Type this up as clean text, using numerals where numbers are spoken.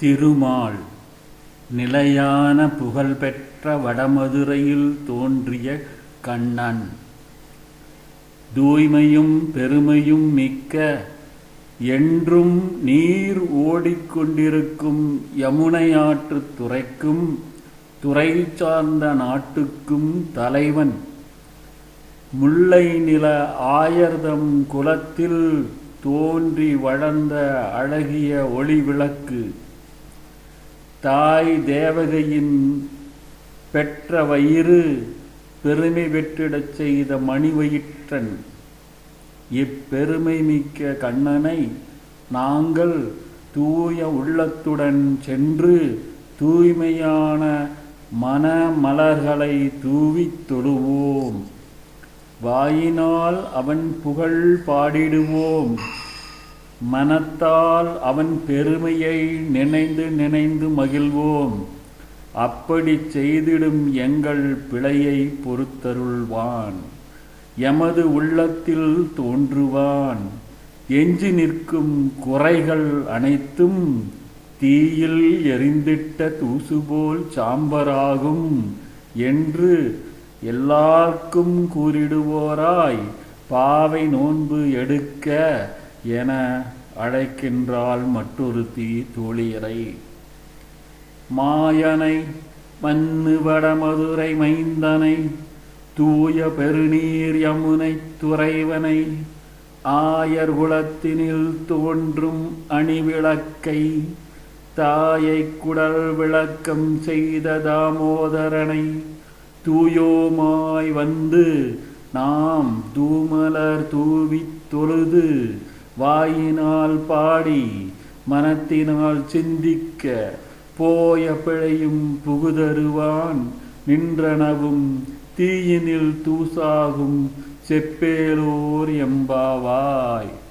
திருமால் நிலையான புகழ்பெற்ற வடமதுரையில் தோன்றிய கண்ணன். தூய்மையும் பெருமையும் மிக்க என்றும் நீர் ஓடிக்கொண்டிருக்கும் யமுனையாற்றுத் துறைக்கும் துறை சார்ந்த நாட்டுக்கும் தலைவன். முல்லை நில ஆயர்தம் குலத்தில் தோன்றி வளர்ந்த அழகிய ஒளிவிளக்கு. தாய் தேவகையின் பெற்ற வயிறு பெருமை பெற்றிடச் செய்த மணிவயிற்றன். இப்பெருமை மிக்க கண்ணனை நாங்கள் தூய உள்ளத்துடன் சென்று தூய்மையான மனமலர்களை தூவித் தொழுவோம். வாயினால் அவன் புகழ் பாடிடுவோம். மனத்தால் அவன் பெருமையை நினைந்து நினைந்து மகிழ்வோம். அப்படி செய்திடும் எங்கள் பிழையை பொறுத்தருள்வான். எமது உள்ளத்தில் தோன்றுவான். எஞ்சி நிற்கும் குறைகள் அனைத்தும் தீயில் எரிந்திட்ட தூசுபோல் சாம்பராகும் என்று எல்லாருக்கும் கூறிடுவோராய் பாவை நோன்பு எடுக்க என அழைக்கின்றாள் மற்றொருத்தி தோழியரை. மாயனை மன்னு வடமதுரை மைந்தனை தூய பெருநீர் யமுனை துறைவனை ஆயர் குலத்தினில் தோன்றும் அணிவிளக்கை தாயை குடல் விளக்கம் செய்த தாமோதரனை தூயோமாய் வந்து நாம் தூமலர் தூவித் தொழுது வாயினால் பாடி மனத்தினால் சிந்திக்க போய பிழையும் புகுதருவான். நின்றனவும் தீயினில் தூசாகும் செப்பேலோர் எம்பாவாய்.